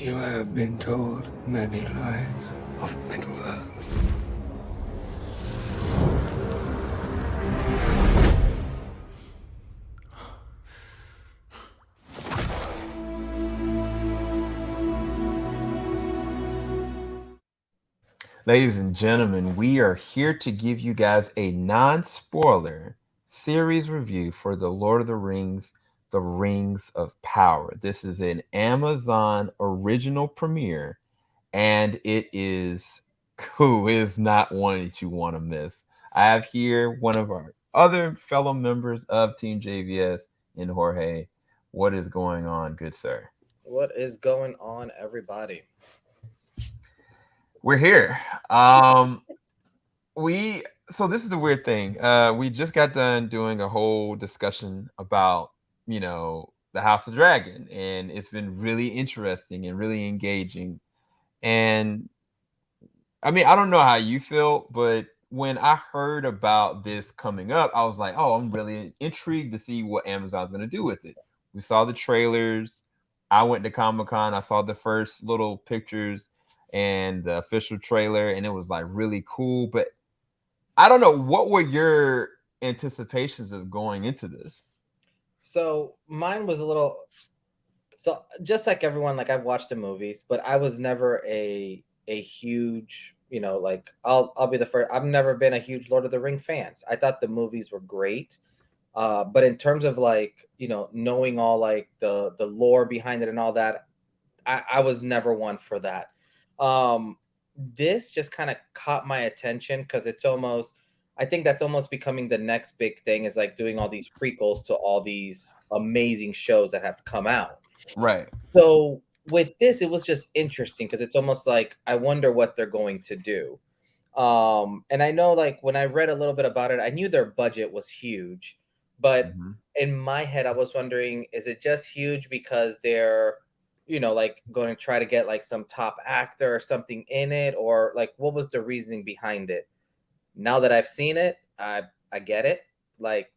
You have been told many lies of Middle-earth. Ladies and gentlemen, we are here to give you guys a non-spoiler series review for The Lord of the Rings, The Rings of Power. This is an Amazon original premiere, and it is cool. It is not one that you want to miss. I have here one of our other fellow members of Team JVS in Jorge. What is going on, good sir? What is going on, everybody? We're here. We so this is the weird thing. We just got done doing a whole discussion about, the House of Dragon, and it's been really interesting and really engaging. And I mean, I don't know how you feel, but when I heard about this coming up, I was like, oh, I'm really intrigued to see what Amazon's going to do with it. We saw the trailers. I went to Comic-Con. I saw the first little pictures and the official trailer, and it was like really cool. But I don't know, what were your anticipations of going into this? So mine was a little so just like everyone, like I've watched the movies, but I was never a huge, like I'll be the first. I've never been a huge Lord of the Ring fans. I thought the movies were great. But in terms of like, knowing all like the lore behind it and all that, I was never one for that. Um, this just kind of caught my attention because it's almost, I think that's almost becoming the next big thing is like doing all these prequels to all these amazing shows that have come out. Right. So with this, it was just interesting because it's almost like I wonder what they're going to do. And I know like when I read a little bit about it, I knew their budget was huge, but Hmm. in my head, I was wondering, is it just huge because they're, like going to try to get like some top actor or something in it, or like what was the reasoning behind it? Now that I've seen it, I get it. Like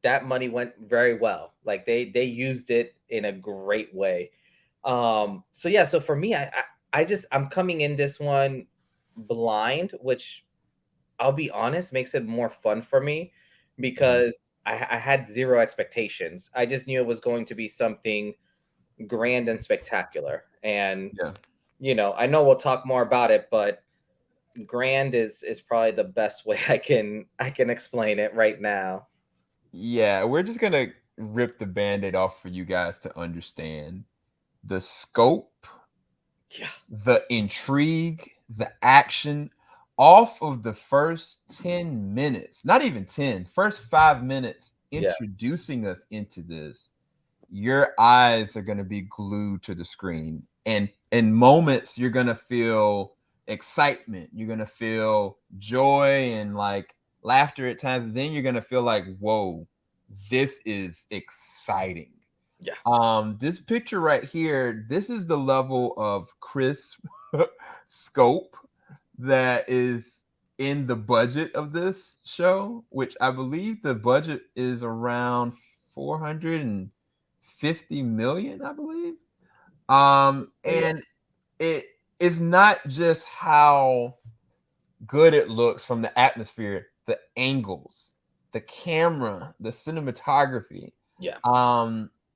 that money went very well. Like they used it in a great way. So yeah, so for me, I just I'm coming in this one blind, which I'll be honest, makes it more fun for me Hmm. because I had zero expectations. I just knew it was going to be something grand and spectacular. And Yeah. I know we'll talk more about it, but grand is probably the best way I can explain it right now. Yeah, we're just gonna rip the band-aid off for you guys to understand the scope, Yeah. the intrigue, the action off of the first 10 minutes, not even 10, first 5 minutes Yeah. introducing us into this. Your eyes are going to be glued to the screen, and in moments you're going to feel excitement, you're going to feel joy and like laughter at times, and then you're going to feel like, whoa, this is exciting. Yeah. This picture right here, this is the level of crisp scope that is in the budget of this show, which I believe the budget is around 450 million, I believe. Oh yeah. And it is not just how good it looks from the atmosphere, the angles, the camera, the cinematography, Yeah.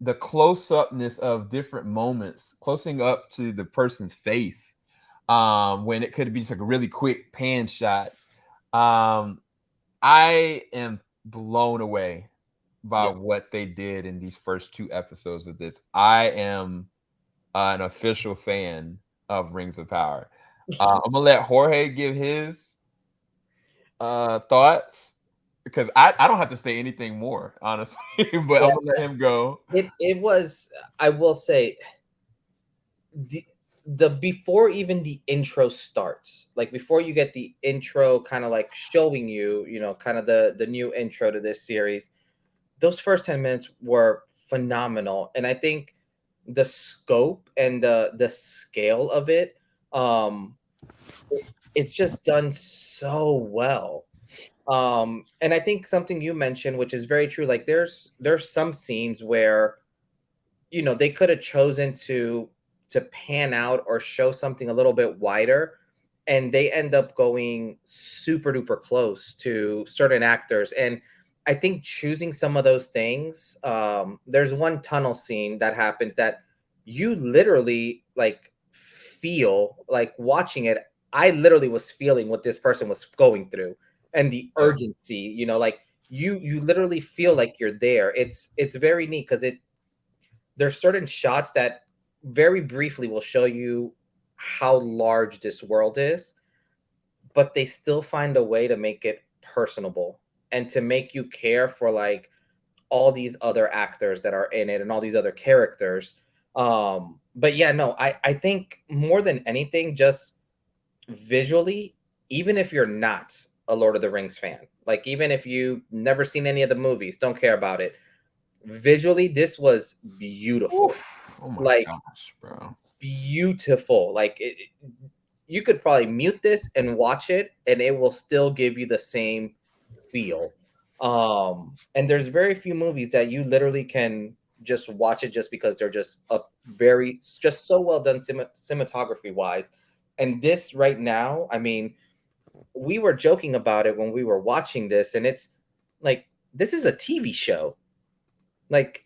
the close-upness of different moments, closing up to the person's face, when it could be just like a really quick pan shot. Um, I am blown away by Yes. what they did in these first two episodes of this. I am an official fan of Rings of Power. I'm gonna let Jorge give his thoughts because I don't have to say anything more, honestly, but I'm Yeah. gonna let him go. It was, I will say, the before even the intro starts, like before you get the intro kind of like showing you, kind of the new intro to this series, those first 10 minutes were phenomenal. And I think the scope and the scale of it, um it's just done so well. And I think something you mentioned, which is very true, like there's some scenes where they could have chosen to pan out or show something a little bit wider, and they end up going super duper close to certain actors. And I think choosing some of those things, there's one tunnel scene that happens that you literally like feel like watching it. I literally was feeling what this person was going through and the urgency, you know, like you literally feel like you're there. It's very neat because there's certain shots that very briefly will show you how large this world is, but they still find a way to make it personable and to make you care for like all these other actors that are in it and all these other characters. But yeah, no, I think more than anything, just visually, even if you're not a Lord of the Rings fan, like even if you never seen any of the movies, don't care about it, visually this was beautiful. Oof. Oh my Like gosh, bro. beautiful. Like you could probably mute this and watch it and it will still give you the same feel. And there's very few movies that you literally can just watch it just because they're just a very just so well done cinematography wise. And this right now, I mean, we were joking about it when we were watching this, and it's like this is a TV show. Like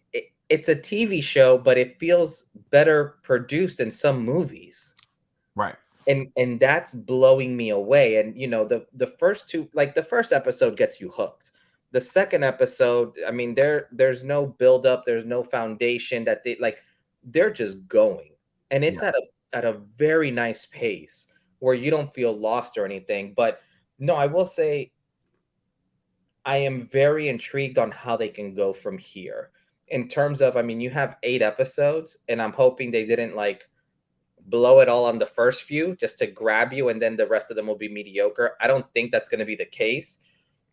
it's a TV show, but it feels better produced than some movies. Right. And that's blowing me away. And you know, the first two, like the first episode gets you hooked. The second episode, I mean, there's no build up, there's no foundation that they're just going. And it's at a very nice pace where you don't feel lost or anything. But no, I will say I am very intrigued on how they can go from here. In terms of, I mean, you have 8 episodes, and I'm hoping they didn't like blow it all on the first few just to grab you and then the rest of them will be mediocre. I don't think that's going to be the case.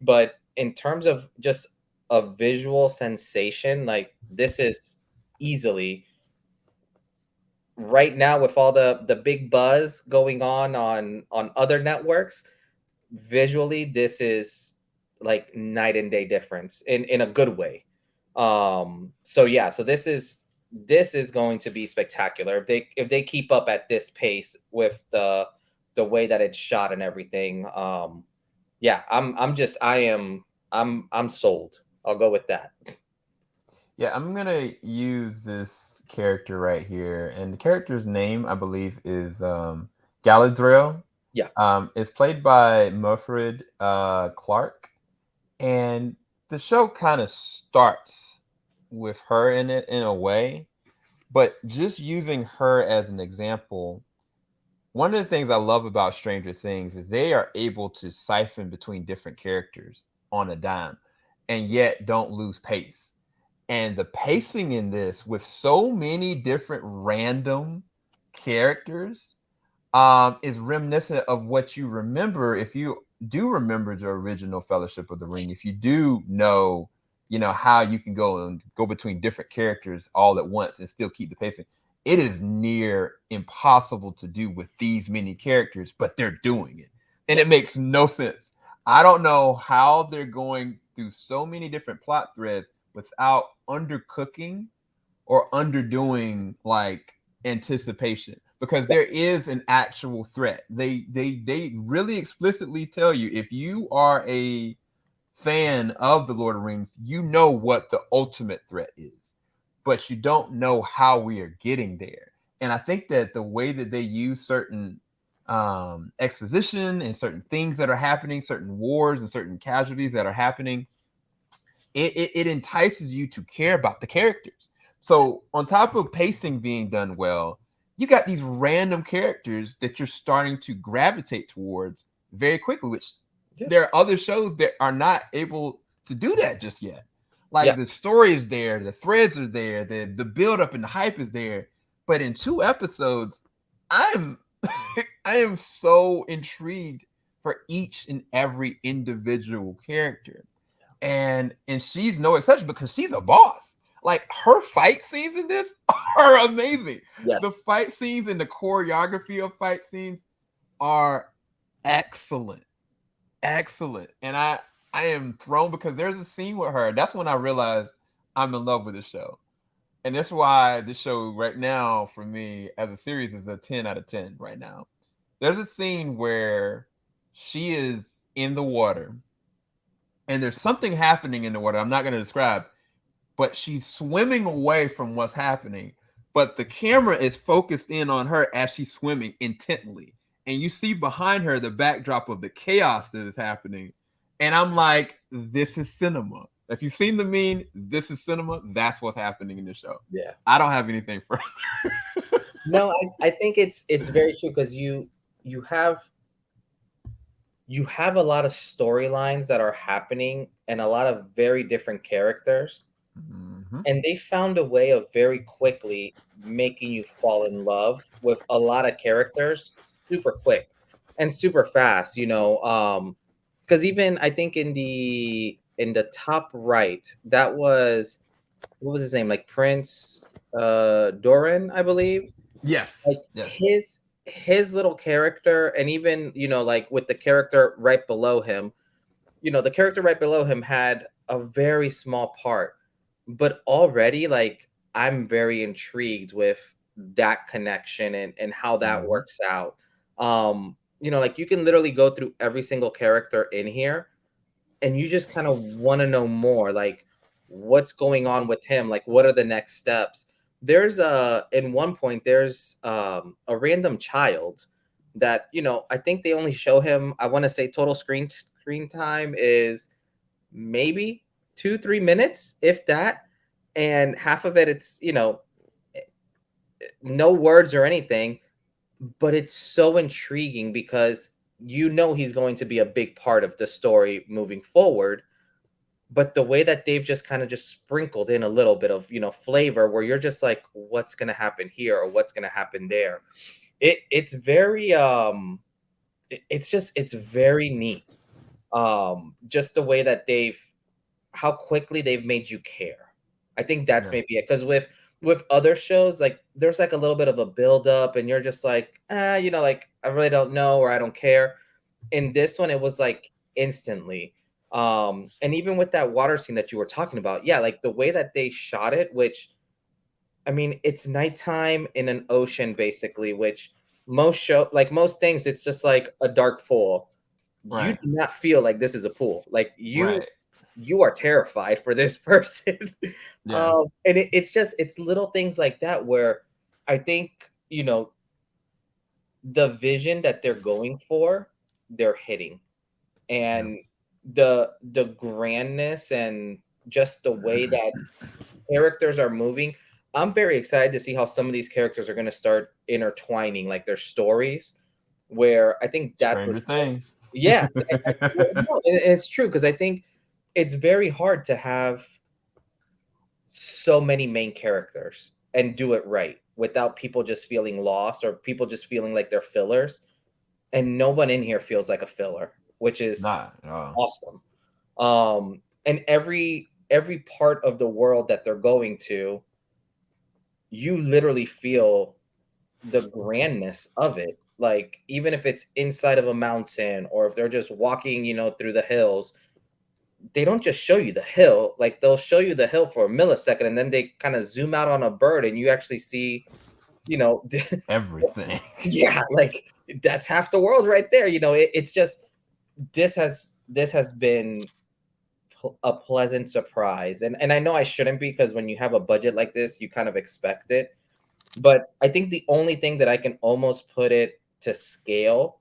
But in terms of just a visual sensation, like this is easily right now with all the big buzz going on other networks, visually this is like night and day difference in a good way. So yeah, so this is going to be spectacular if they keep up at this pace with the way that it's shot and everything. Yeah, I'm sold. I'll go with that. Yeah, I'm gonna use this character right here, and the character's name, I believe, is Galadriel. Yeah. It's played by Morfydd Clark, and the show kind of starts with her in it in a way, but just using her as an example, one of the things I love about Stranger Things is they are able to siphon between different characters on a dime and yet don't lose pace. And the pacing in this with so many different random characters is reminiscent of what you remember if you do remember the original Fellowship of the Ring. If you do know, you know, how you can go between different characters all at once and still keep the pacing. It is near impossible to do with these many characters, but they're doing it. And it makes no sense. I don't know how they're going through so many different plot threads without undercooking or underdoing like anticipation, because there is an actual threat. They really explicitly tell you, if you are a fan of the Lord of the Rings, you know what the ultimate threat is, but you don't know how we are getting there. And I think that the way that they use certain exposition and certain things that are happening, certain wars and certain casualties that are happening, it entices you to care about the characters. So on top of pacing being done well, you got these random characters that you're starting to gravitate towards very quickly, which there are other shows that are not able to do that just yet. Like the story is there, the threads are there, the build up and the hype is there. But in 2 episodes, I am so intrigued for each and every individual character. And she's no exception because she's a boss. Like her fight scenes in this are amazing. Yes. The fight scenes and the choreography of fight scenes are excellent. Excellent. And I am thrown because there's a scene with her. That's when I realized I'm in love with the show. And that's why this show right now for me as a series is a 10 out of 10 right now. There's a scene where she is in the water and there's something happening in the water. I'm not going to describe, but she's swimming away from what's happening. But the camera is focused in on her as she's swimming intently. And you see behind her the backdrop of the chaos that is happening. And I'm like, this is cinema. If you've seen the meme, this is cinema. That's what's happening in the show. Yeah. I don't have anything further. No, I think it's very true because you have a lot of storylines that are happening and a lot of very different characters. Mm-hmm. And they found a way of very quickly making you fall in love with a lot of characters super quick and super fast, you know. Because even I think in the top right, that was, what was his name? Like Prince Doran, I believe. Yes. Like yes. his little character, and even, you know, like with the character right below him, you know, the character right below him had a very small part, but already like I'm very intrigued with that connection and how that Mhm. works out. You know, like you can literally go through every single character in here and you just kind of want to know more, like what's going on with him, like what are the next steps. There's in one point there's a random child that, you know, I think they only show him, I want to say total screen time is maybe 2-3 minutes, if that, and half of it it's, you know, no words or anything, but it's so intriguing because you know he's going to be a big part of the story moving forward. But the way that they've just kind of just sprinkled in a little bit of, you know, flavor where you're just like, what's going to happen here or what's going to happen there, it's very it's very neat. Just the way that how quickly they've made you care. I think that's Yeah. maybe it. Because with other shows, like there's like a little bit of a build up, and you're just like, you know, like I really don't know or I don't care. In this one, it was like instantly. And even with that water scene that you were talking about, yeah, like the way that they shot it, which I mean, it's nighttime in an ocean basically, which most things, it's just like a dark pool. You Right. do not feel like this is a pool. Like Right. you are terrified for this person. Yeah. And it's little things like that where I think, you know, the vision that they're going for, they're hitting. And the grandness and just the way that characters are moving. I'm very excited to see how some of these characters are going to start intertwining like their stories, where I think that's Stranger what's Things. yeah, well, no, and it's true because I think it's very hard to have so many main characters and do it right without people just feeling lost or people just feeling like they're fillers. And no one in here feels like a filler, which is Not at all. awesome. And every part of the world that they're going to, you literally feel the grandness of it. Like even if it's inside of a mountain or if they're just walking, you know, through the hills, they don't just show you the hill. Like they'll show you the hill for a millisecond and then they kind of zoom out on a bird and you actually see, you know, Everything. yeah, like that's half the world right there. You know, it's just this has been a pleasant surprise. And I know I shouldn't be because when you have a budget like this, you kind of expect it. But I think the only thing that I can almost put it to scale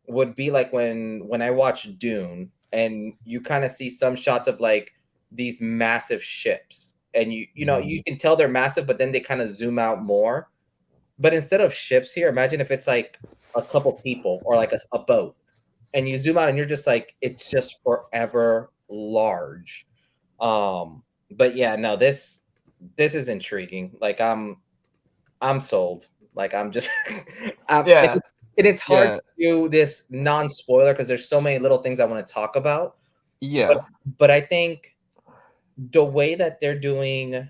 would be like when I watch Dune and you kind of see some shots of like these massive ships and you know you can tell they're massive, but then they kind of zoom out more. But instead of ships here, imagine if it's like a couple people or like a boat and you zoom out and you're just like it's just forever large. But yeah, no, this is intriguing. Like I'm sold. Like I'm just Yeah. and it's hard Yeah. to do this non-spoiler because there's so many little things I want to talk about. Yeah. But I think the way that they're doing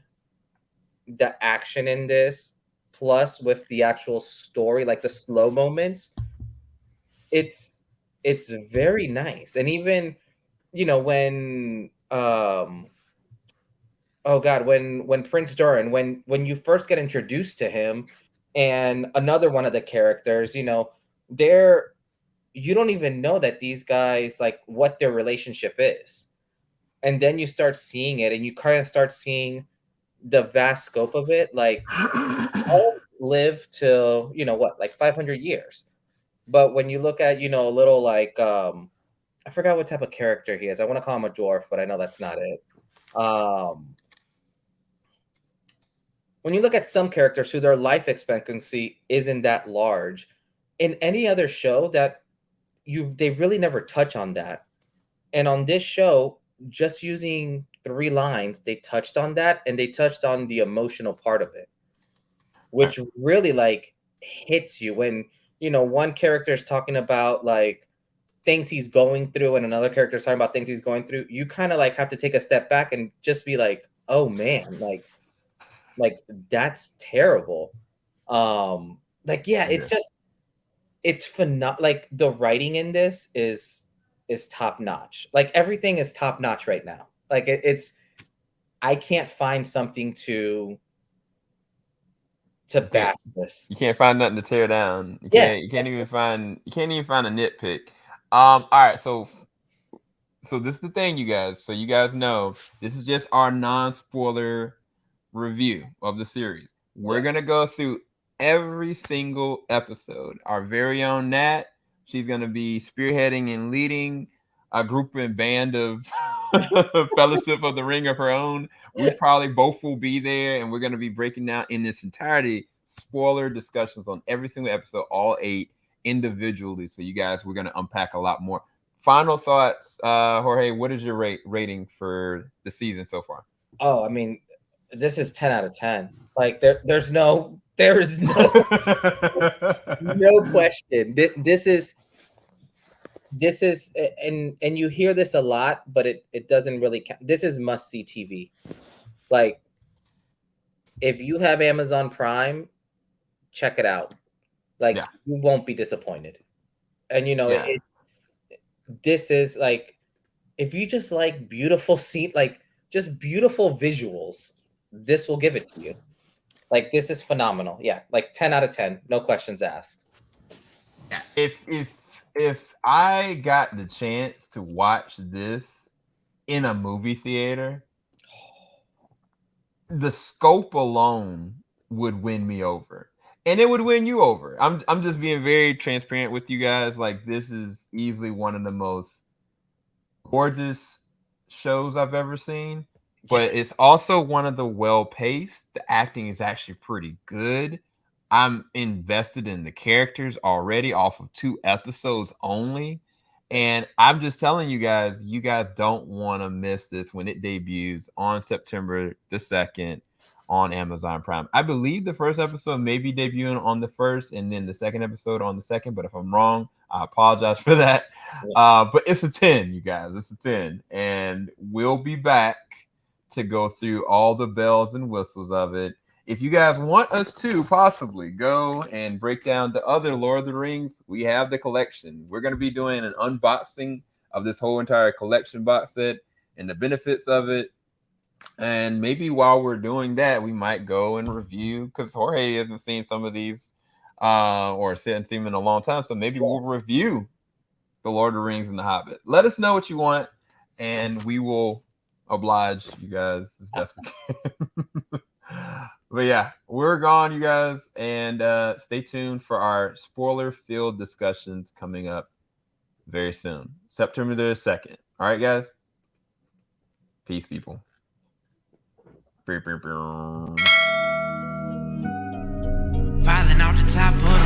the action in this, plus with the actual story, like the slow moments, it's very nice. And even, you know, when oh god, when Prince Durin, when you first get introduced to him, and another one of the characters, you know, they're you don't even know that these guys like what their relationship is, and then you start seeing it, and you kind of start seeing the vast scope of it. Like all live till you know what, like 500 years, but when you look at you know a little like I forgot what type of character he is. I want to call him a dwarf, but I know that's not it. When you look at some characters who their life expectancy isn't that large, in any other show that they really never touch on that. And on this show, just using 3 lines, they touched on that, and they touched on the emotional part of it, which really like hits you when you know one character is talking about like things he's going through and another character is talking about things he's going through. You kind of like have to take a step back and just be like, oh man, like that's terrible. Like yeah, it's just it's phenomenal. Like the writing in this is top notch. Like everything is top notch right now. Like it's I can't find something to bash this. You can't find nothing to tear down. You can't even find a nitpick. All right, so this is the thing, you guys. So you guys know this is just our non-spoiler review of the series. We're gonna go through every single episode. Our very own Nat, she's gonna be spearheading and leading a group and band of Fellowship of the Ring of her own. We probably both will be there, and we're gonna be breaking down in its entirety spoiler discussions on every single episode, all 8 individually. So you guys, we're gonna unpack a lot more. Final thoughts, Jorge. What is your rating for the season so far? Oh, I mean, this is 10 out of 10. Like there's no no question. This is and you hear this a lot, but it doesn't really count. This is must see TV. Like if you have Amazon Prime, check it out. Like you won't be disappointed. And you know this is like if you just like beautiful scene, like just beautiful visuals, this will give it to you. Like this is phenomenal. Yeah, like 10 out of 10, no questions asked. Yeah, if I got the chance to watch this in a movie theater, the scope alone would win me over. And it would win you over. I'm just being very transparent with you guys. Like this is easily one of the most gorgeous shows I've ever seen. But it's also one of the well-paced. The acting is actually pretty good. I'm invested in the characters already off of 2 episodes only. And I'm just telling you guys don't want to miss this when it debuts on September the 2nd on Amazon Prime. I believe the first episode may be debuting on the 1st and then the second episode on the 2nd. But if I'm wrong, I apologize for that. But it's a 10, you guys. It's a 10. And we'll be back to go through all the bells and whistles of it. If you guys want us to possibly go and break down the other Lord of the Rings, we have the collection. We're going to be doing an unboxing of this whole entire collection box set and the benefits of it. And maybe while we're doing that, we might go and review, because Jorge hasn't seen some of these or hasn't seen them in a long time. So maybe we'll review the Lord of the Rings and the Hobbit. Let us know what you want, and we will oblige you guys as best we can. But yeah, we're gone, you guys, and stay tuned for our spoiler-filled discussions coming up very soon, September the 2nd. All right, guys. Peace, people. Falling off the top of